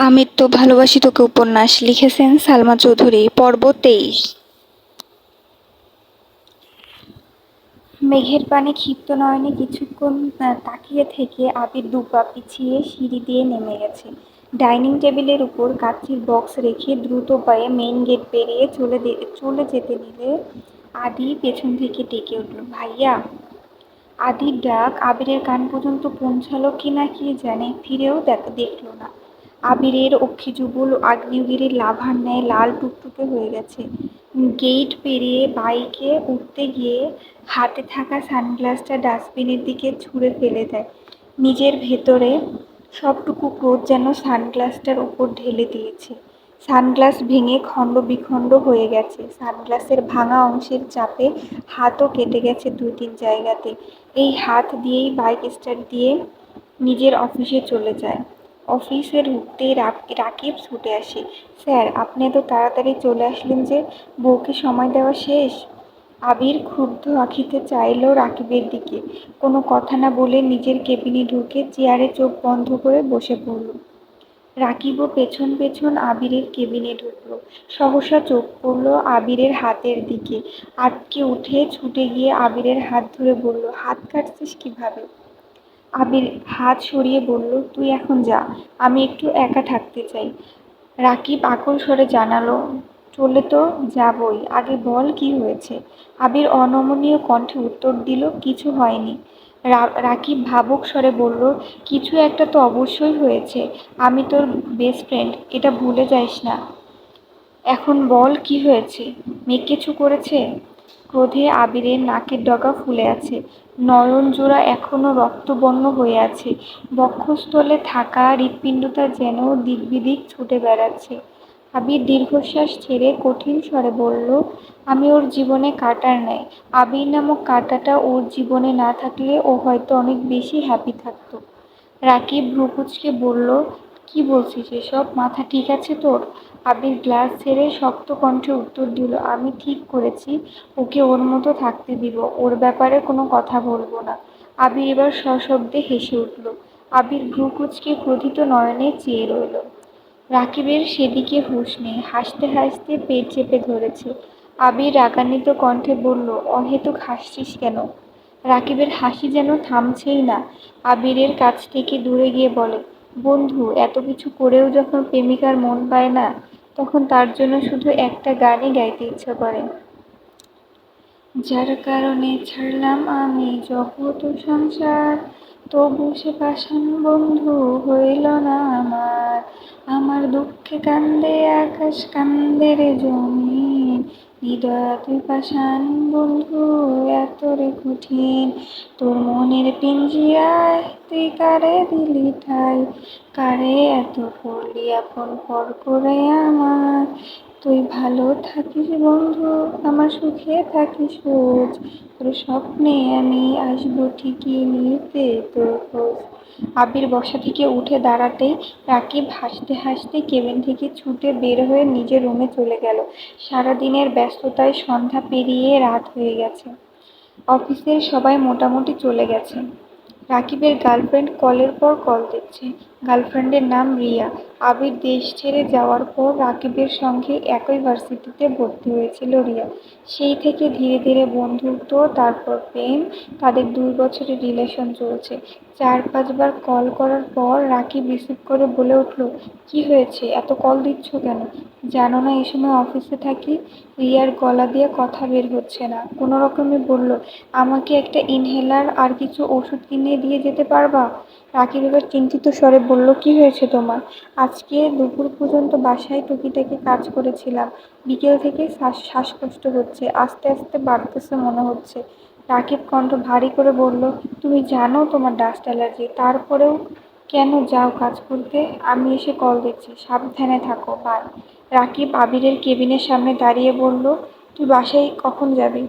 আমির তো ভালোবাসি তোকে উপন্যাস লিখেছেন সালমা চৌধুরী। পর্ব 23। মেঘের পানে ক্ষিপ্ত নয়নে কিছুক্ষণ তাকিয়ে থেকে আবির দুপা পিছিয়ে সিঁড়ি দিয়ে নেমে গেছে। ডাইনিং টেবিলের উপর কাচের বক্স রেখে দ্রুত পায়ে মেইন গেট পেরিয়ে চলে যেতে নিলে আদি পেছন থেকে ডেকে উঠল, ভাইয়া। আদির ডাক আবিরের কান পর্যন্ত পৌঁছালো কিনা কে জানে, ফিরেও দেখল না। আবিরের অক্ষিযুগল আগ্নেয়গিরির লাভার ন্যায় লাল টুকটুকে হয়ে গেছে। গেট পেরিয়ে বাইকে উঠতে গিয়ে হাতে থাকা সানগ্লাসটা ডাস্টবিনের দিকে ছুঁড়ে ফেলে দেয়। নিজের ভেতরে সবটুকু ক্রোধ যেন সানগ্লাসটার উপর ঢেলে দিয়েছে। সানগ্লাস ভেঙে খণ্ড বিখণ্ড হয়ে গেছে। সানগ্লাসের ভাঙা অংশের চাপে হাতও কেটে গেছে 2-3 জায়গাতে। এই হাত দিয়েই বাইক স্টার্ট দিয়ে নিজের অফিসে চলে যায়। অফিসে ঢুকতেই রাকিব ছুটে আসে, স্যার আপনি এত তাড়াতাড়ি চলে আসলেন যে, বউকে সময় দেওয়া শেষ? আবির ক্ষুব্ধ আঁখিতে চাইল রাকিবের দিকে, কোনো কথা না বলে নিজের কেবিনে ঢুকে চেয়ারে চোখ বন্ধ করে বসে পড়ল। রাকিবও পেছন পেছন আবিরের কেবিনে ঢুকল। সহসা চোখ পড়ল আবিরের হাতের দিকে। আঁতকে উঠে ছুটে গিয়ে আবিরের হাত ধরে বলল, হাত কাটছিস কিভাবে? আবির হাত সরিয়ে বলল, তুই এখন যা, আমি একটু একা থাকতে চাই। রাকিব আকুল স্বরে জানালো, চলে তো যাবই, আগে বল কি হয়েছে? আবির অনমনীয় কণ্ঠে উত্তর দিল, কিছু হয়নি। রাকিব ভাবুক স্বরে বলল, কিছু একটা তো অবশ্যই হয়েছে। আমি তোর বেস্ট ফ্রেন্ড, এটা ভুলে যাস না। এখন বল কি হয়েছে? মেঘ কিছু করেছে? ক্রোধে আবিরের নাকের ডগা ফুলে আছে, নয়নজোড়া এখনো রক্তবর্ণ হয়ে আছে, বক্ষস্থলে থাকা হৃৎপিণ্ডটা যেন দিকবিদিক ছুটে বেড়াচ্ছে। আবির দীর্ঘশ্বাস ছেড়ে কঠিন স্বরে বলল, আমি ওর জীবনে কাঁটার নাই। আবির নামক কাঁটাটা ওর জীবনে না থাকলে ও হয়তো অনেক বেশি হ্যাপি থাকতো। রাকিব ভ্রু কুঁচকে বলল, কি বলছিস এসব? মাথা ঠিক আছে তোর? আবির গ্লাস ছেড়ে শক্ত কণ্ঠে উত্তর দিল, আমি ঠিক করেছি ওকে ওর মতো থাকতে দিব, ওর ব্যাপারে কোনো কথা বলবো না। আবির এবার সশব্দে হেসে উঠল। আবির ভ্রু কুঁচকে ক্রোধিত নয়নে চেয়ে রইল। রাকিবের সেদিকে হুঁশ নেই, হাসতে হাসতে পেট চেপে ধরেছে। আবির রাগান্বিত কণ্ঠে বলল, অহেতুক হাসছিস কেন? রাকিবের হাসি যেন থামছেই না। আবিরের কাছ থেকে দূরে গিয়ে বলে, বন্ধু, এত কিছু করেও যখন প্রেমিকার মন পায় না, তখন তার জন্য শুধু একটা গানই গাইতে ইচ্ছা করে। যার কারণে ছাড়লাম আমি জগৎ ও সংসার, তবু সে পাষাণ বন্ধু হইল না আমার। আমার দুঃখে কান্দে আকাশ, কান্দে রে জমিন, হৃদয় তুই পাষাণ বন্ধু এত রে কঠিন। তোর মনের পিঞ্জিরায় তুই কারে দিলি ঠাই, কারে এত করলি আপন পর করে আমার। তুই ভালো থাকিস বন্ধু, আমার সুখে থাকিস রোজ, তোর স্বপ্নে আমি আসবো ঠিকই নিতে তোর খোঁজ। আবির বসা থেকে উঠে দাঁড়াতেই রাকিব হাসতে হাসতে কেবিন থেকে ছুটে বের হয়ে নিজের রুমে চলে গেল। সারাদিনের ব্যস্ততায় সন্ধ্যা পেরিয়ে রাত হয়ে গেছে। অফিসের সবাই মোটামুটি চলে গেছে। রাকিবের গার্লফ্রেন্ড কলের পর কল দিচ্ছে। গার্লফ্রেন্ডের নাম রিয়া। আবির দেশ ছেড়ে যাওয়ার পর রাকিবের সঙ্গে একই ভার্সিটিতে ভর্তি হয়েছিল রিয়া। সেই থেকে ধীরে ধীরে বন্ধুত্ব, তারপর প্রেম। তাদের 2 বছরের রিলেশন চলছে। 4-5 বার কল করার পর রাকিব রিসিভ করে বলে উঠল, কি হয়েছে, এত কল দিচ্ছ কেন? জানো না এই সময় অফিসে থাকি? রিয়ার গলা দিয়ে কথা বের হচ্ছে না। কোনো রকমে বলল, আমাকে একটা ইনহেলার আর কিছু ওষুধ কিনে দিয়ে যেতে পারবা? রাকিব এবার চিন্তিত স্বরে বলল, কি হয়েছে তোমার? আজকে দুপুর পর্যন্ত বাসায় টুকিটাকি কাজ করেছিলাম, বিকেল থেকে শ্বাসকষ্ট হচ্ছে, আস্তে আস্তে বাড়তেছে মনে হচ্ছে। রাকিব কণ্ঠ ভারী করে বলল, তুমি জানো তোমার ডাস্ট অ্যালার্জি, তারপরেও কেন যাও কাজ করতে? আমি এসে কল দিচ্ছি, সাবধানে থাকো, বাই। রাকিব আবিরের কেবিনের সামনে দাঁড়িয়ে বলল, তুই বাসায় কখন যাবি?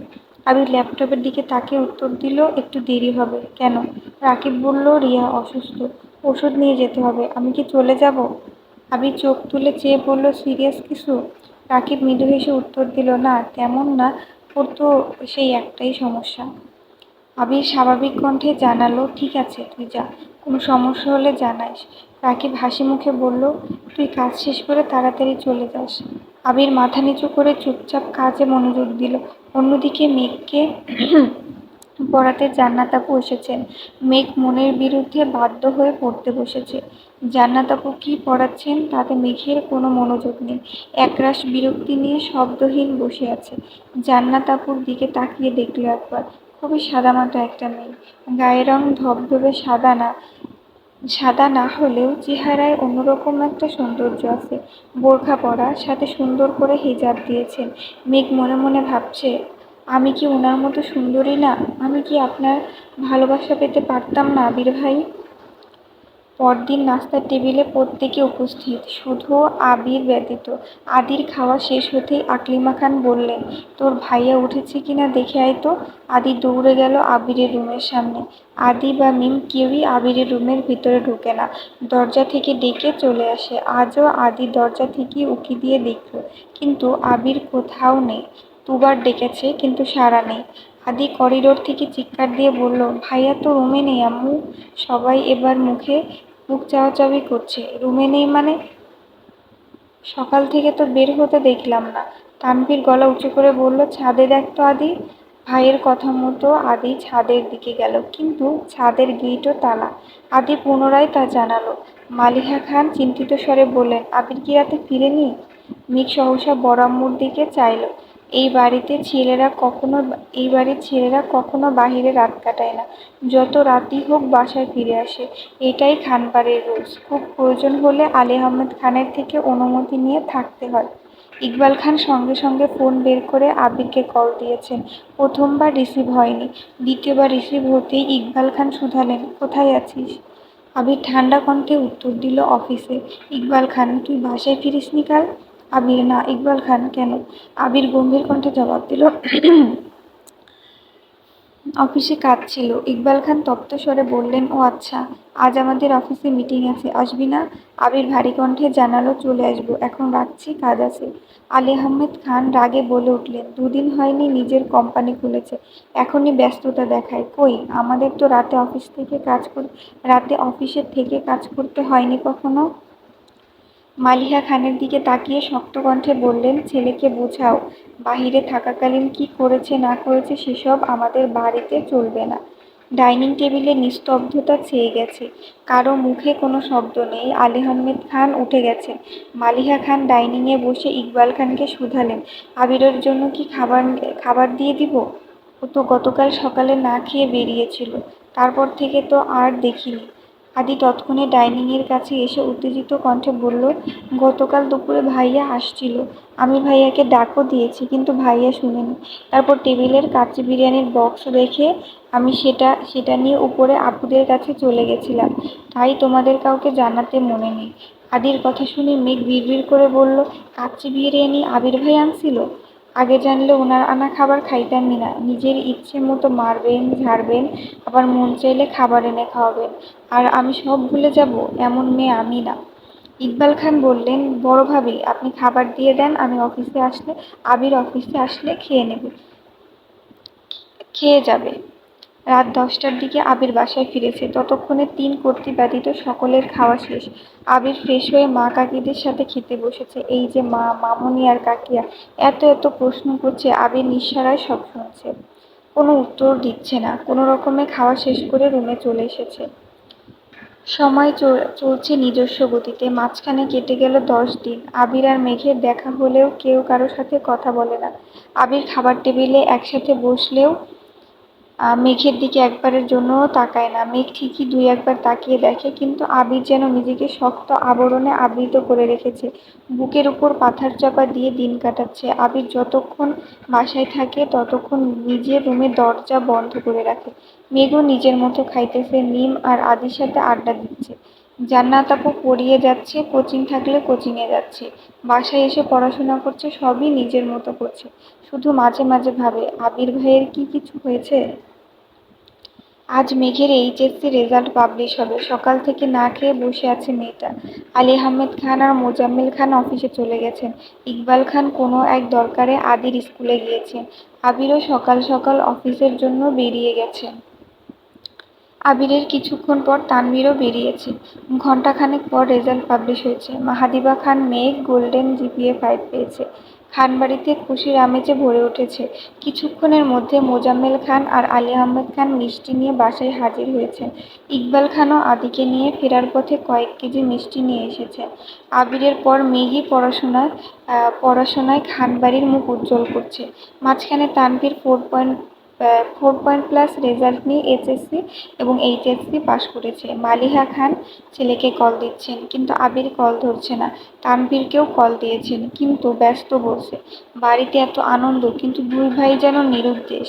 আবির ল্যাপটপের দিকে তাকিয়ে উত্তর দিল, একটু দেরি হবে। কেন? রাকিব বলল, রিয়া অসুস্থ, ওষুধ নিয়ে যেতে হবে। আমি কি চলে যাব? আবির চোখ তুলে চেয়ে বলল, সিরিয়াস কিছু? রাকিব মৃদু হেসে উত্তর দিল, না তেমন না, ওর তো সেই একটাই সমস্যা। আবির স্বাভাবিক কণ্ঠে জানালো, ঠিক আছে তুই যা, কোনো সমস্যা হলে জানাইস। রাকিব হাসি মুখে বলল, তুই কাজ শেষ করে তাড়াতাড়ি চলে যাস। আবির মাথা নিচু করে চুপচাপ কাজে মনোযোগ দিল। অন্যদিকে মেঘকে পড়াতে জান্নাত আপু এসেছেন। মেঘ মনের বিরুদ্ধে বাধ্য হয়ে পড়তে বসেছে। জান্নাত আপু কি পড়াচ্ছেন তাতে মেঘের কোনো মনোযোগ নেই। একরাশ বিরক্তি নিয়ে শব্দহীন বসে আছে। জান্নাত আপুর দিকে তাকিয়ে দেখল একবার। খুবই সাদামাটা একটা মেয়ে। গায়ের রং ধবধবে সাদা না হলেও চেহারায় অন্যরকম একটা সৌন্দর্য আছে। বোরখা পরা, সাথে সুন্দর করে হিজাব দিয়েছেন। মেঘ মনে মনে ভাবছে, আমি কি ওনার মতো সুন্দরী না? আমি কি আপনার ভালোবাসা পেতে পারতাম না আবির ভাই? পরদিন নাস্তার টেবিলে প্রত্যেকে উপস্থিত, শুধু আবির ব্যতীত। আদির খাওয়া শেষ হতেই আকলিমা খান বললেন, তোর ভাইয়া উঠেছে কিনা দেখে আয় তো। আদি দৌড়ে গেল আবিরের রুমের সামনে। আদি বা মিম কেউই আবিরের রুমের ভিতরে ঢোকে না, দরজা থেকে ডেকে চলে আসে। আজও আদি দরজা থেকে উঁকি দিয়ে দেখল, কিন্তু আবির কোথাও নেই। দুবার ডেকেছে কিন্তু সাড়া নেই। আদি করিডোর থেকে চিৎকার দিয়ে বলল, ভাইয়া তো রুমে নেই আম্মু। সবাই এবার মুখ চাওয়াচাওয়ি করছে। রুমে নেই মানে? সকাল থেকে তো বের হতে দেখলাম না। তানভীর গলা উঁচু করে বলল, ছাদে দেখ তো আদি। ভাইয়ের কথা মতো আদি ছাদের দিকে গেল, কিন্তু ছাদের গেটও তালা। আদি পুনরায় তা জানালো। মালিহা খান চিন্তিত স্বরে বললেন, আবির কি রাতে ফিরেনি? মিক সহসা বড় আম্মুর দিকে চাইল। এই বাড়ির ছেলেরা কখনো বাহিরে রাত কাটায় না। যত রাতই হোক বাসায় ফিরে আসে। এটাই খানপাড়ের রুলস। খুব প্রয়োজন হলে আলী আহমেদ খানের থেকে অনুমতি নিয়ে থাকতে হয়। ইকবাল খান সঙ্গে সঙ্গে ফোন বের করে আবিরকে কল দিয়েছেন। প্রথমবার রিসিভ হয়নি। দ্বিতীয়বার রিসিভ হতেই ইকবাল খান শুধালেন, কোথায় আছিস? আবির ঠান্ডা কণ্ঠে উত্তর দিল, অফিসে। ইকবাল খান, তুই বাসায় ফিরিসনি কাল? আবির, না। ইকবাল খান, কেন? আবির গম্ভীর কণ্ঠে জবাব দিল, অফিসে কাজ ছিল। ইকবাল খান তপ্ত স্বরে বললেন, ও আচ্ছা, আজ আমাদের অফিসে মিটিং আছে, আসবি না? আবির ভারী কণ্ঠে জানালো, চলে আসবো, এখন রাখছি, কাজ আছে। আলী আহমেদ খান রাগে বলে উঠলেন, দুদিন হয়নি নিজের কোম্পানি খুলেছে, এখনই ব্যস্ততা দেখায়। কই, আমাদের তো রাতে অফিসের থেকে কাজ করতে হয়নি কখনো। মালিহা খানের দিকে তাকিয়ে শক্ত কণ্ঠে বললেন, ছেলেকে বোঝাও, বাহিরে থাকাকালীন কি করেছে না করেছে সেসব আমাদের বাড়িতে চলবে না। ডাইনিং টেবিলে নিস্তব্ধতা ছেয়ে গেছে। কারো মুখে কোনো শব্দ নেই। আলী আহমেদ খান উঠে গেছেন। মালিহা খান ডাইনিংয়ে বসে ইকবাল খানকে শুধালেন, আবিরের জন্য কি খাবার দিয়ে দিব? ও তো গতকাল সকালে না খেয়ে বেরিয়েছিল, তারপর থেকে তো আর দেখিনি। আদি তৎক্ষণে ডাইনিংয়ের কাছে এসে উত্তেজিত কণ্ঠে বলল, গতকাল দুপুরে ভাইয়া আসছিল, আমি ভাইয়াকে ডাকও দিয়েছি, কিন্তু ভাইয়া শুনেনি। তারপর টেবিলের কাচ্চি বিরিয়ানির বক্স রেখে আমি সেটা নিয়ে উপরে আপুদের কাছে চলে গেছিলাম, তাই তোমাদের কাউকে জানাতে মনে নেই। আদির কথা শুনে মেঘ বিড়বিড় করে বলল, কাচ্চি বিরিয়ানি আবির ভাই আনছিল? আগে জানলে ওনার আনা খাবার খাইতামই না। নিজের ইচ্ছে মতো মারবেন, ঝাড়বেন, আবার মন চাইলে খাবার এনে খাওয়াবেন, আর আমি সব ভুলে যাব? এমন মেয়ে আমি না। ইকবাল খান বললেন, বড় ভাবি, আপনি খাবার দিয়ে দেন, আবির অফিসে আসলে খেয়ে যাবে। রাত 10টার দিকে আবির বাসায় ফিরেছে। ততক্ষণে 3 কর্ত্রী ব্যতীত সকলের খাওয়া শেষ। আবির ফ্রেশ হয়ে মা কাকিদের সাথে খেতে বসেছে। এই যে মা, মামুনি আর কাকিয়া এত এত প্রশ্ন করছে, আবির নিঃসাড়ায় সব শুনছে। কোনো উত্তর দিচ্ছে না। কোনো রকমে খাওয়া শেষ করে রুমে চলে এসেছে। সময় চলছে নিজস্ব গতিতে। মাঝখানে কেটে গেল 10 দিন। আবির আর মেঘের দেখা হলেও কেউ কারো সাথে কথা বলে না। আবির খাবার টেবিলে একসাথে বসলেও মেঘের দিকে একবারের জন্যও তাকায় না। মেঘ ঠিকই 2-1 বার তাকিয়ে দেখে, কিন্তু আবির যেন নিজেকে শক্ত আবরণে আবৃত করে রেখেছে। বুকের উপর পাথার চাপা দিয়ে দিন কাটাচ্ছে। আবির যতক্ষণ বাসায় থাকে ততক্ষণ নিজের রুমের দরজা বন্ধ করে রাখে। মেঘও নিজের মতো খাইতেছে, মিম আর আদির সাথে আড্ডা দিচ্ছে। জান্নাত আপু পড়িয়ে যাচ্ছে, কোচিং থাকলে কোচিংয়ে যাচ্ছে, বাসায় এসে পড়াশোনা করছে, সবই নিজের মতো করছে। শুধু মাঝে মাঝে ভাবে, আবির ভাইয়ের কি কিছু হয়েছে? আজ মেঘের এইচএসসি রেজাল্ট পাবলিশ হবে। সকাল থেকে না খেয়ে বসে আছে মেয়েটা। আলী আহমেদ খান আর মোজাম্মেল খান অফিসে চলে গেছেন। ইকবাল খান কোনো এক দরকারে আদির স্কুলে গিয়েছেন। আবিরও সকাল সকাল অফিসের জন্য বেরিয়ে গেছেন। আবিরের কিছুক্ষণ পর তানভীরও বেরিয়েছে। ঘণ্টাখানেক পর রেজাল্ট পাবলিশ হয়েছে। মাহাদিবা খান মেঘ গোল্ডেন জিপিএ 5 পেয়েছে। খানবাড়িতে খুশির আমেজে ভরে উঠেছে। কিছুক্ষণের মধ্যে মোজাম্মেল খান আর আলী আহমেদ খান মিষ্টি নিয়ে বাসায় হাজির হয়েছেন। ইকবাল খানও আদিকে নিয়ে ফেরার পথে কয়েক কেজি মিষ্টি নিয়ে এসেছেন। আবিরের পর মেঘই পড়াশোনায় খানবাড়ির মুখ উজ্জ্বল করছে। মাঝখানে তানভীর 4 পয়েন্ট প্লাস রেজাল্ট নিয়ে এসএসসি এবং এইচএসসি পাশ করেছে। মালিহা খান ছেলেকে কল দিচ্ছেন, কিন্তু আবির কল ধরছে না। তানভীরকেও কল দিয়েছেন, কিন্তু ব্যস্ত বলছে। বাড়িতে এত আনন্দ, কিন্তু দুই ভাই যেন নিরুদ্দেশ।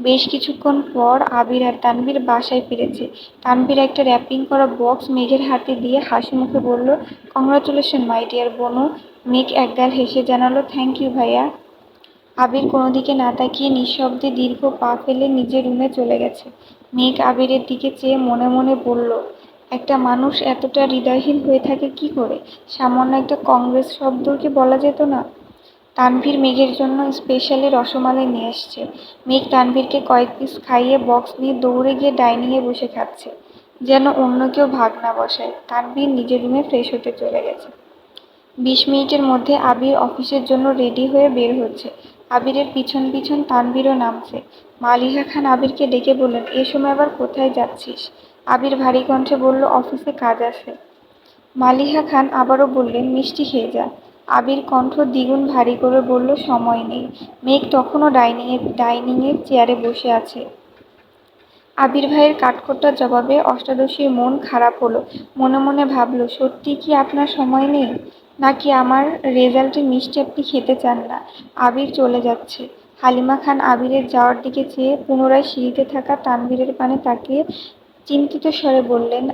বেশ কিছুক্ষণ পর আবির আর তানভীর বাসায় ফিরেছে। তানভীর একটা র্যাপিং করা বক্স মেঘের হাতে দিয়ে হাসি মুখে বলল, কংগ্রাচুলেশন মাই ডিয়ার বনু। মেঘ একগাল হেসে জানালো, থ্যাংক ইউ ভাইয়া। আবির কোনো দিকে না তাকিয়ে নিঃশব্দে দীর্ঘ পা ফেলে নিজের রুমে চলে গেছে। মেঘ আবিরের দিকে চেয়ে মনে মনে বলল, একটা মানুষ এতটা হৃদয়হীন হয়ে থাকে কি করে? সামান্য একটা কংগ্রেস শব্দও কি বলা যেত না? তানভীর মেঘের জন্য স্পেশালি রসমালাই নিয়ে এসছে। মেঘ তানভীরকে কয়েক পিস খাইয়ে বক্স নিয়ে দৌড়ে গিয়ে ডাইনিংয়ে বসে খাচ্ছে, যেন অন্য কেউ ভাগ না বসায়। তানভীর নিজের রুমে ফ্রেশ হতে চলে গেছে। 20 মিনিটের মধ্যে আবির অফিসের জন্য রেডি হয়ে বের হচ্ছে। আবিরের পিছন পিছন তানভীরও নামছে। মালিহা খান আবিরকে ডেকে বললেন, এ সময় আবার কোথায় যাচ্ছিস? আবির ভারী কণ্ঠে বলল, অফিসে কাজ আছে। মালিহা খান আবারও বললেন, মিষ্টি খেয়ে যা। আবির কণ্ঠ দ্বিগুণ ভারী করে বলল, সময় নেই। মেঘ তখনও ডাইনিংয়ের চেয়ারে বসে আছে। আবির ভাইয়ের কাঠখোট্টা জবাবে অষ্টাদশীর মন খারাপ হলো। মনে মনে ভাবল, সত্যি কি আপনার সময় নেই, নাকি আমার রেজাল্টের মিষ্টি আপনি খেতে চান না? আবির চলে যাচ্ছে। হালিমা খান আবিরের যাওয়ার দিকে চেয়ে পুনরায় সিঁড়িতে থাকা তানভীরের পানে তাকিয়ে চিন্তিত স্বরে বললেন,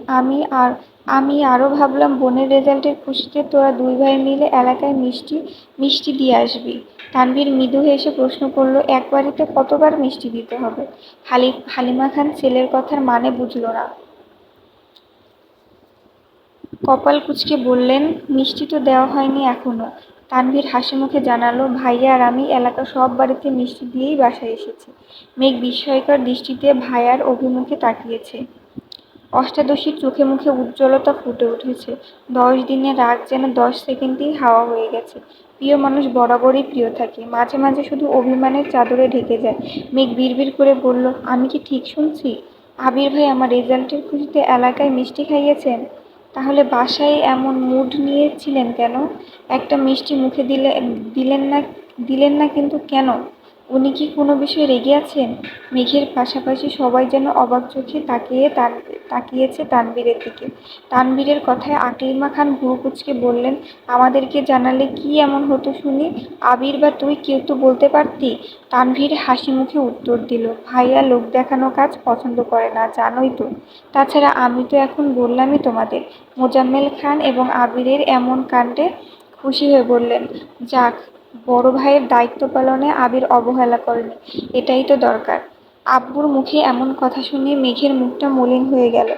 আমি আরও ভাবলাম বোনের রেজাল্টের খুশিতে তোরা দুই ভাই মিলে এলাকায় মিষ্টি মিষ্টি দিয়ে আসবি। তানভীর মৃদু হেসে প্রশ্ন করল, এক বাড়িতে কতবার মিষ্টি দিতে হবে? হালিমা খান ছেলের কথার মানে বুঝল না। কপাল কুঁচকে বললেন, মিষ্টি তো দেওয়া হয়নি এখনো। তানভীর হাসিমুখে জানালো, ভাইয়া আর আমি এলাকার সব বাড়িতে মিষ্টি দিয়েই বাসায় এসেছি। মেঘ বিস্ময়কর দৃষ্টিতে ভাইয়ার অভিমুখে তাকিয়েছে। অষ্টাদশীর চোখে মুখে উজ্জ্বলতা ফুটে উঠেছে। 10 দিনের রাগ যেন 10 সেকেন্ডেই হাওয়া হয়ে গেছে। প্রিয় মানুষ বরাবরই প্রিয় থাকে, মাঝে মাঝে শুধু অভিমানের চাদরে ঢেকে যায়। মেঘ বিড়বিড় করে বলল, আমি কি ঠিক শুনছি? আবির ভাই আমার রেজাল্টের খুশিতে এলাকায় মিষ্টি খাইয়েছেন? তাহলে বাসায় এমন মুড নিয়েছিলেন কেন? একটা মিষ্টি মুখে দিলেন না কিন্তু কেন? উনি কি কোনো বিষয়ে রেগে আছেন? মেঘের পাশাপাশি সবাই যেন অবাক চোখে তাকিয়েছে তানভীরের দিকে। তানভীরের কথায় আকলিমা খান ভ্রু কুঁচকে বললেন, আমাদেরকে জানালে কি এমন হতো শুনি? আবির বা তুই কেউ তো বলতে পারতি। তানভীর হাসি মুখে উত্তর দিল, ভাইয়া লোক দেখানো কাজ পছন্দ করে না, জানোই তো। তাছাড়া আমি তো এখন বললামই তোমাদের। মোজাম্মেল খান এবং আবিরের এমন কাণ্ডে খুশি হয়ে বললেন, যাক, বড় ভাইয়ের দায়িত্ব পালনে আবির অবহেলা করেনি, এটাই তো দরকার। আব্বুর মুখে এমন কথা শুনে মেঘের মুখটা মলিন হয়ে গেল।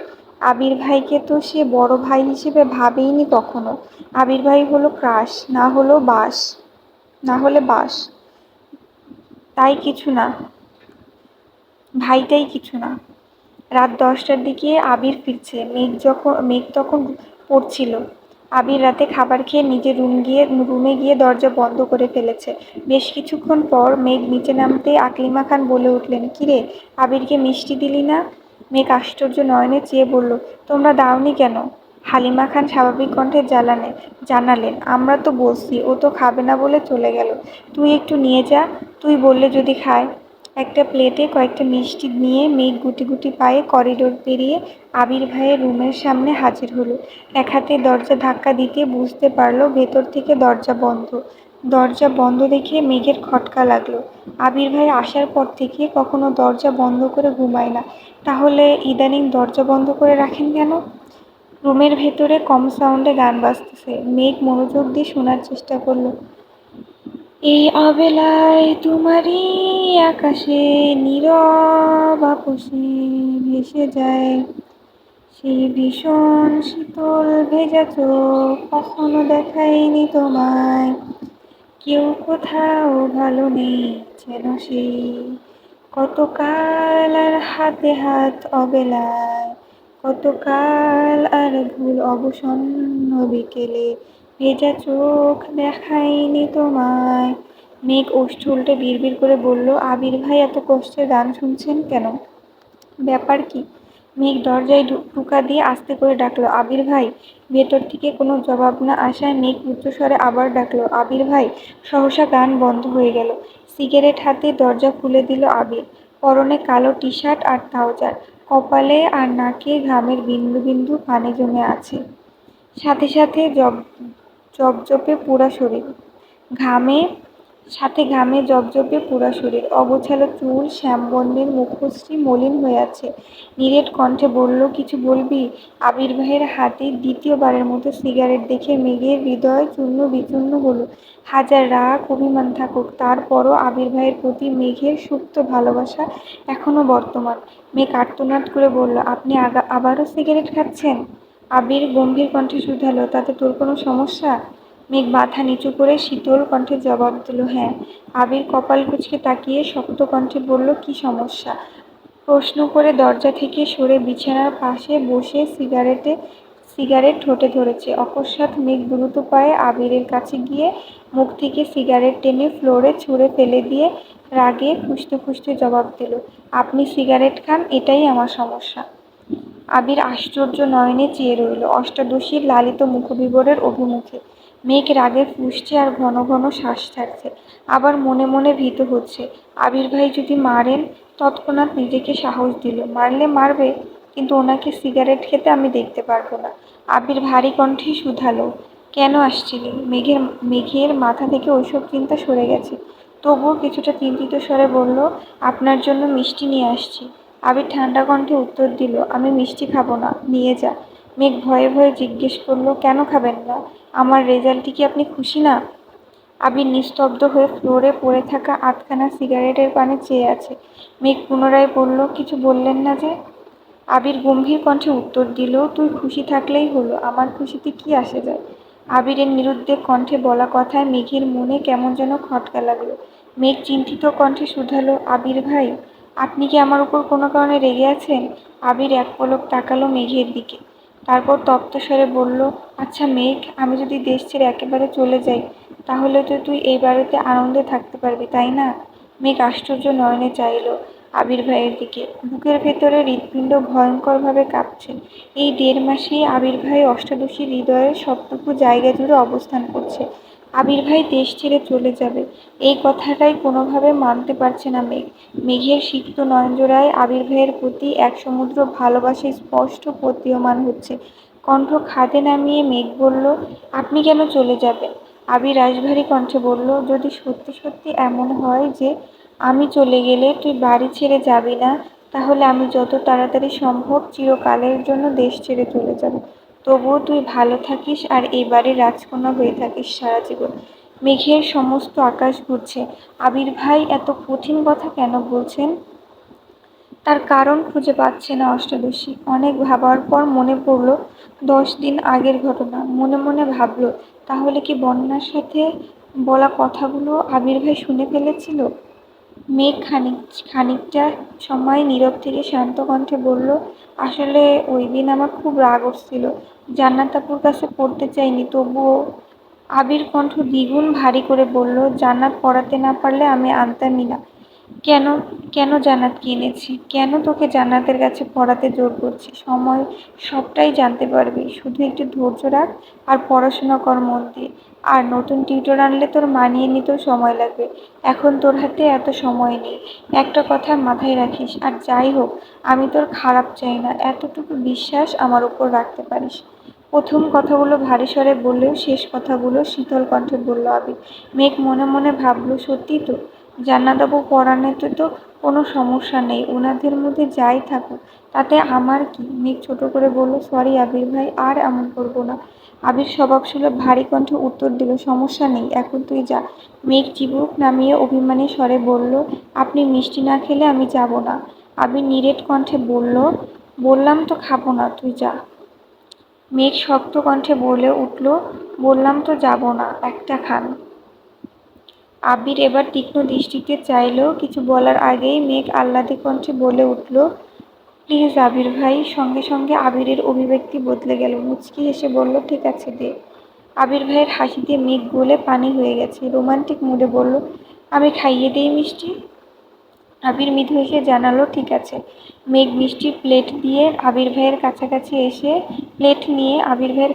আবির ভাইকে তো সে বড় ভাই হিসেবে ভাবেইনি কখনো। আবির ভাই হলো ক্রাশ, না হলে বাস। তাই কিছু না, ভাইটাই কিছু না। রাত 10টার দিকে আবির ফিরছে। মেঘ তখন পড়ছিল। আবির রাতে খাবার খেয়ে নিজের রুমে গিয়ে দরজা বন্ধ করে ফেলেছে। বেশ কিছুক্ষণ পর মেঘ নিচে নামতে আকলিমা খান বলে উঠলেন, কিরে, আবিরকে মিষ্টি দিলি না? মেঘ আশ্চর্য নয়নে চেয়ে বলল, তোমরা দাওনি কেন? হালিমা খান স্বাভাবিক কণ্ঠে জানালেন, আমরা তো বলছি, ও তো খাবে না বলে চলে গেল। তুই একটু নিয়ে যা, তুই বললে যদি খায়। একটা প্লেটে কয়েকটা মিষ্টি নিয়ে মেঘ গুটি গুটি পায়ে করিডোর পেরিয়ে আবির ভাইয়ের রুমের সামনে হাজির হলো। এক হাতে দরজা ধাক্কা দিতে বুঝতে পারল ভেতর থেকে দরজা বন্ধ। দরজা বন্ধ দেখে মেঘের খটকা লাগলো। আবির ভাই আসার পর থেকে কখনো দরজা বন্ধ করে ঘুমায় না, তাহলে ইদানিং দরজা বন্ধ করে রাখেন কেন? রুমের ভেতরে কম সাউন্ডে গান বাজতেছে। মেঘ মনোযোগ দিয়ে শোনার চেষ্টা করলো। এই অবেলায় তোমারই আকাশে নীরব আপোষে ভেসে যায় সেই ভীষণ শীতল ভেজা চোখ, কখনো দেখায়নি তোমায় কেউ, কোথাও ভালো নেই যেন সেই কতকাল আর হাতে হাত অবেলায়, কতকাল আর ভুল অবসন্ন বিকেলে, ভেজা চোখ দেখায়নি তোমায়। মেঘ ওষ্ঠ উল্টে বিড়বিড় করে বলল, আবির ভাই এত কষ্টে গান শুনছেন কেন? ব্যাপার কি? মেঘ দরজায় টোকা দিয়ে আস্তে করে ডাকলো, আবির ভাই। ভেতর থেকে কোনো জবাব না আসায় মেঘ উচ্চস্বরে আবার ডাকলো, আবির ভাই। সহসা গান বন্ধ হয়ে গেল। সিগারেট হাতে দরজা খুলে দিল আবির। পরনে কালো টি শার্ট আর ট্রাউজার, কপালে আর নাকে ঘামের বিন্দু বিন্দু পানি জমে আছে। সাথে সাথে জপজপে পুরা শরীর। ঘামে ঘামে জপজপে পুরা শরীর। অগোছালো চুল, শ্যামবর্ণের মুখশ্রী মলিন হয়ে আছে। নিরেট কণ্ঠে বলল, কিছু বলবি? আবির ভাইয়ের হাতে দ্বিতীয়বারের মতো সিগারেট দেখে মেঘের হৃদয় চূর্ণ বিচূর্ণ হলো। হাজার রাগ অভিমান থাকুক, তারপরও আবির ভাইয়ের প্রতি মেঘের সুপ্ত ভালোবাসা এখনো বর্তমান। মেঘ আর্তনাদ করে বলল, আপনি আবারও সিগারেট খাচ্ছেন? আবির গম্ভীর কণ্ঠে শুধালো, তাতে তোর কোনো সমস্যা? মেঘ মাথা নিচু করে শীতল কণ্ঠে জবাব দিল, হ্যাঁ। আবির কপাল কুঁচকে তাকিয়ে শক্ত কণ্ঠে বলল, কি সমস্যা? প্রশ্ন করে দরজা থেকে সরে বিছানার পাশে বসে সিগারেট ঠোঁটে ধরেছে। অকস্মাৎ মেঘ দ্রুত পায়ে আবিরের কাছে গিয়ে মুখ থেকে সিগারেট টেনে ফ্লোরে ছুঁড়ে ফেলে দিয়ে রাগে ফুঁসতে ফুঁসতে জবাব দিল, আপনি সিগারেট খান, এটাই আমার সমস্যা। আবির আশ্চর্য নয়নে চেয়ে রইল অষ্টাদশীর লালিত মুখবিবরের অভিমুখে। মেঘ রাগে ফুঁসছে আর ঘন ঘন শ্বাস ছাড়ছে। আবার মনে মনে ভীত হচ্ছে, আবির ভাই যদি মারেন। তৎক্ষণাৎ নিজেকে সাহস দিল, মারলে মারবে, কিন্তু ওনাকে সিগারেট খেতে আমি দেখতে পারবো না। আবির ভারী কণ্ঠে শুধালো, কেন আসছিলি? মেঘের মাথা থেকে ওইসব চিন্তা সরে গেছে। তবুও কিছুটা চিন্তিত স্বরে বলল, আপনার জন্য মিষ্টি নিয়ে আসছি। আবির ঠান্ডা কণ্ঠে উত্তর দিল, আমি মিষ্টি খাবো না, নিয়ে যা। মেঘ ভয়ে ভয়ে জিজ্ঞেস করলো, কেন খাবেন না? আমার রেজাল্টে কি আপনি খুশি না? আবির নিস্তব্ধ হয়ে ফ্লোরে পড়ে থাকা আধখানা সিগারেটের পানে চেয়ে আছে। মেঘ পুনরায় বলল, কিছু বললেন না যে? আবির গম্ভীর কণ্ঠে উত্তর দিল, তুই খুশি থাকলেই হলো, আমার খুশিতে কি আসে যায়? আবিরের নিরুদ্বেগ কণ্ঠে বলা কথায় মেঘের মনে কেমন যেন খটকা লাগলো। মেঘ চিন্তিত কণ্ঠে শুধালো, আবির ভাই, আপনি কি আমার উপর কোনো কারণে রেগে আছেন? আবির এক পলক তাকালো মেঘের দিকে, তারপর তপ্ত স্বরে বলল, আচ্ছা মেঘ, আমি যদি দেশ ছেড়ে একেবারে চলে যাই, তাহলে তো তুই এই বাড়িতে আনন্দে থাকতে পারবি, তাই না? মেঘ আশ্চর্য নয়নে চাইল আবির ভাইয়ের দিকে। বুকের ভেতরে হৃৎপিণ্ড ভয়ঙ্করভাবে কাঁপছে। এই 1.5 মাসেই আবির ভাই অষ্টাদশীর হৃদয়ের সবটুকু জায়গা জুড়ে অবস্থান করছে। আবির ভাই দেশ ছেড়ে চলে যাবে, এই কথাটাই কোনোভাবে মানতে পারছে না মেঘ। মেঘের সিক্ত নয়নজোড়ায় আবির ভাইয়ের প্রতি এক সমুদ্র ভালোবাসা স্পষ্ট প্রতীয়মান হচ্ছে। কণ্ঠ খাদে নামিয়ে মেঘ বলল, আপনি কেন চলে যাবেন? আবির রাশভারী কণ্ঠে বলল, যদি সত্যি সত্যি এমন হয় যে আমি চলে গেলে তুই বাড়ি ছেড়ে যাবি না, তাহলে আমি যত তাড়াতাড়ি সম্ভব চিরকালের জন্য দেশ ছেড়ে চলে যাব। তবুও তুই ভালো থাকিস আর এই বাড়ির রাজকন্যা হয়ে থাকিস সারা জীবন। মেঘের সমস্ত আকাশ ঘুরছে। আবির ভাই এত কঠিন কথা কেন বলছেন? তার কারণ খুঁজে পাচ্ছে না অষ্টাদশী। অনেক ভাবার পর মনে পড়ল 10 দিন আগের ঘটনা। মনে মনে ভাবল, তাহলে কি বন্যার সাথে বলা কথাগুলো আবির ভাই শুনে ফেলেছিল? মেঘ খানিকটা সময় নীরব থেকে শান্ত কণ্ঠে বলল, আসলে ওই দিন আমার খুব রাগ হচ্ছিল। জান্নাত আপুর কাছে পড়তে চাইনি, তবুও। আবির কণ্ঠ দ্বিগুণ ভারী করে বলল, জান্নাত পড়াতে না পারলে আমি আনতামই না। কেন? কেন জান্নাতকে এনেছি? কেন তোকে জান্নাতের কাছে পড়াতে জোর করছি? সময় সবটাই জানতে পারবি। শুধু একটু ধৈর্য রাখ আর পড়াশোনা কর মন দিয়ে। আর নতুন টিউটর আনলে তোর মানিয়ে নিতেও সময় লাগবে। এখন তোর হাতে এত সময় নেই। একটা কথা মাথায় রাখিস, আর যাই হোক, আমি তোর খারাপ চাই না, এতটুকু বিশ্বাস আমার উপর রাখতে পারিস। প্রথম কথাগুলো ভারী স্বরে বললেও শেষ কথাগুলো শীতল কণ্ঠে বলল আবির। মেঘ মনে মনে ভাবল, সত্যি তো, জান্নাতবাবু পড়ানোতে তো কোনো সমস্যা নেই, ওনাদের মধ্যে যাই থাকুক, তাতে আমার কি? মেঘ ছোট করে বলল, সরি আবির ভাই, আর এমন করবো না। আবির স্বভাবসুলভ ভারী কণ্ঠে উত্তর দিল, সমস্যা নেই, এখন তুই যা। মেঘ চিবুক নামিয়ে অভিমানী স্বরে বলল, আপনি মিষ্টি না খেলে আমি যাব না। আবির নিরেট কণ্ঠে বলল, বললাম তো খাবো না, তুই যা। মেঘ শক্ত কণ্ঠে বলে উঠল, বললাম তো যাব না, একটা খান। আবির এবার তীক্ষ্ণ দৃষ্টিতে চাইলো, কিছু বলার আগেই মেঘ আহ্লাদে কণ্ঠে বলে উঠল, প্লিজ আবির ভাই। সঙ্গে সঙ্গে আবিরের অভিব্যক্তি বদলে গেল, মুচকি হেসে বলল, ঠিক আছে দে। আবির ভাইয়ের হাসিতে মেঘ গলে পানি হয়ে গেছে। রোমান্টিক মুডে বলল, আমি খাইয়ে দেই মিষ্টি। আবির মৃদু হেসে জানালো, ঠিক আছে। মেঘ মিষ্টির প্লেট নিয়ে আবির ভাইয়ের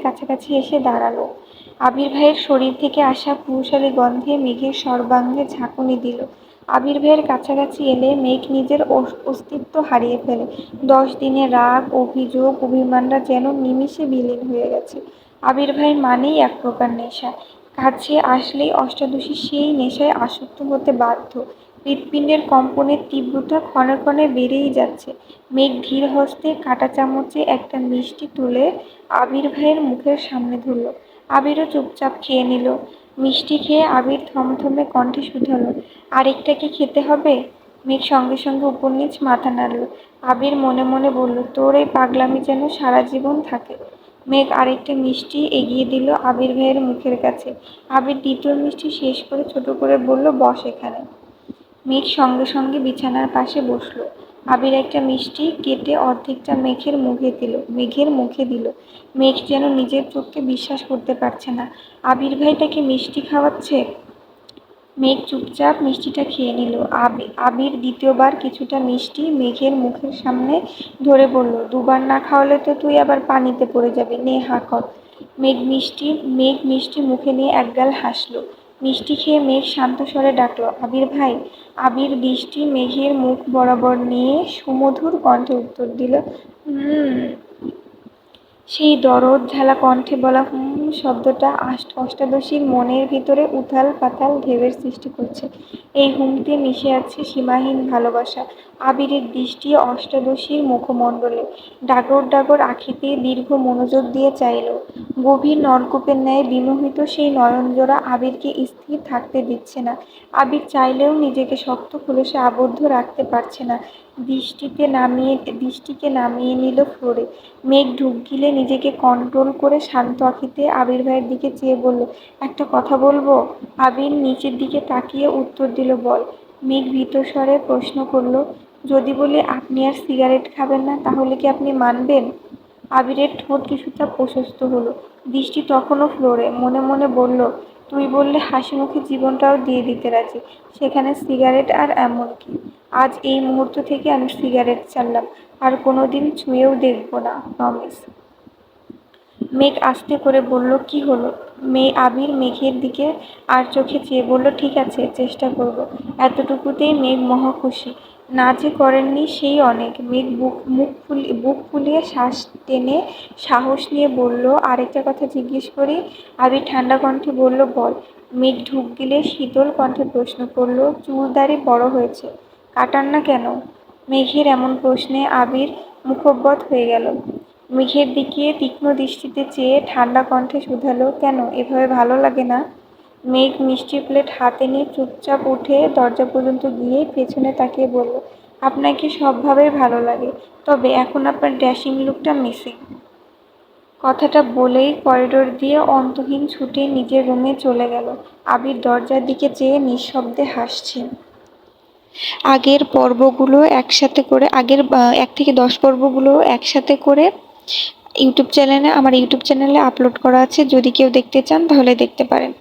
কাছাকাছি এসে দাঁড়ালো। আবির ভাইয়ের শরীর থেকে আসা পুরুষালী গন্ধে মেঘের সর্বাঙ্গে ঝাঁকুনি দিল। আবির ভাইয়ের কাছাকাছি এলে মেঘ নিজের অস্তিত্ব হারিয়ে ফেলে। 10 দিনের রাগ, অভিযোগ, অভিমানরা যেন নিমিষে বিলীন হয়ে গেছে। আবির ভাই মানেই এক প্রকার নেশা। কাছে আসলেই অষ্টাদশী সেই নেশায় আসক্ত হতে বাধ্য। হৃৎপিণ্ডের কম্পনের তীব্রতা ক্ষণে ক্ষণে বেড়েই যাচ্ছে। মেঘ ধীর হস্তে কাঁটা চামচে একটা মিষ্টি তুলে আবির ভাইয়ের মুখের সামনে ধরল। আবিরও চুপচাপ খেয়ে নিল। মিষ্টি খেয়ে আবির থমথমে কণ্ঠে শুধালো, আরেকটা কি খেতে হবে? মেঘ সঙ্গে সঙ্গে উপর নিচ মাথা নাড়ল। আবির মনে মনে বলল, তোর এই পাগলামি যেন সারা জীবন থাকে। মেঘ আরেকটা মিষ্টি এগিয়ে দিল আবির ভাইয়ের মুখের কাছে। আবির দ্বিতীয় মিষ্টি শেষ করে ছোট করে বলল, বস এখানে। মেঘ সঙ্গে সঙ্গে বিছানার পাশে বসল। আবির একটা মিষ্টি কেটে অর্ধেকটা মেঘের মুখে দিল। মেঘ যেন নিজের চোখকে বিশ্বাস করতে পারছে না। আবির ভাই তাকে মিষ্টি খাওয়াচ্ছে। মেঘ চুপচাপ মিষ্টিটা খেয়ে নিল। আবির দ্বিতীয়বার কিছুটা মিষ্টি মেঘের মুখের সামনে ধরে বলল, দুবার না খাওয়ালে তো তুই আবার পানিতে পড়ে যাবি, নে হা কর। মেঘ মিষ্টি মুখে নিয়ে একগাল হাসল। মিষ্টি খেয়ে মেঘ শান্ত স্বরে ডাকল, আবির ভাই। আবির দৃষ্টি মেঘের মুখ বরাবর নিয়ে সুমধুর কণ্ঠে উত্তর দিল, হুম। সেই দরদ ঝালা কণ্ঠে বলা শব্দটা অষ্টাদশীর মনের ভিতরে উথাল পাথাল ঢেউয়ের সৃষ্টি করছে। এই হুমতে মিশে আছে সীমাহীন ভালোবাসা। আবিরের দৃষ্টি অষ্টাদশীর মুখমণ্ডলে। ডাগর ডাগর আখিতে দীর্ঘ মনোযোগ দিয়ে চাইল। গভীর নলকূপের ন্যায় বিমোহিত সেই নয়নজোড়া আবিরকে স্থির থাকতে দিচ্ছে না। আবির চাইলেও নিজেকে শক্ত খোলসে আবদ্ধ রাখতে পারছে না। দৃষ্টিকে নামিয়ে নিল ফ্লোরে। মেঘ ঢুক গিলে নিজেকে কন্ট্রোল করে শান্ত আঁখিতে আবির ভাইয়ের দিকে চেয়ে বলল, একটা কথা বলবো? আবির নিচের দিকে তাকিয়ে উত্তর দিল, বল। মেঘ ভীত স্বরে প্রশ্ন করল, যদি বলি আপনি আর সিগারেট খাবেন না, তাহলে কি আপনি মানবেন? আবিরের ঠোঁট কিছুটা প্রশস্ত হলো। দৃষ্টি তখনও ফ্লোরে। মনে মনে বলল, তুই বললে হাসিমুখে জীবনটাও দিয়ে দিতে রাজি, সেখানে সিগারেট আর এমন কি? আজ এই মুহূর্ত থেকে আমি সিগারেট ছাড়লাম, আর কোনোদিন ছুঁয়েও দেখব না, প্রমিস। মেঘ আস্তে করে বলল, কি হলো? আবির মেঘের দিকে আর চোখে চেয়ে বলল, ঠিক আছে, চেষ্টা করব। এতটুকুতেই মেঘ মহা খুশি। না যে করেননি সেই অনেক। মেঘ বুক ফুলিয়ে শ্বাস টেনে সাহস নিয়ে বলল, আরেকটা কথা জিজ্ঞেস করি? আবির ঠান্ডা কণ্ঠে বলল, বল। মেঘ ঢুক গিলে শীতল কণ্ঠে প্রশ্ন করল, চুল দাড়ি বড় হয়েছে, কাটান না কেন? মেঘের এমন প্রশ্নে আবির মুখবৎ হয়ে গেল। মেঘের দিকে তীক্ষ্ণ দৃষ্টিতে চেয়ে ঠান্ডা কণ্ঠে শুধালো, কেন, এভাবে ভালো লাগে না? মেঘ মিষ্টির প্লেট হাতে নিয়ে চুপচাপ উঠে দরজা পর্যন্ত গিয়ে পেছনে তাকিয়ে বলল, আপনাকে সবভাবেই ভালো লাগে, তবে এখন আপনার ড্যাশিং লুকটা মিসিং। কথাটা বলেই করিডোর দিয়ে অন্তহীন ছুটে নিজের রুমে চলে গেল। আবির দরজার দিকে চেয়ে নিঃশব্দে হাসছে। আগের 1 থেকে 10 পর্বগুলো একসাথে করে আমার ইউটিউব চ্যানেলে আপলোড করা আছে। যদি কেউ দেখতে চান তাহলে দেখতে পারেন।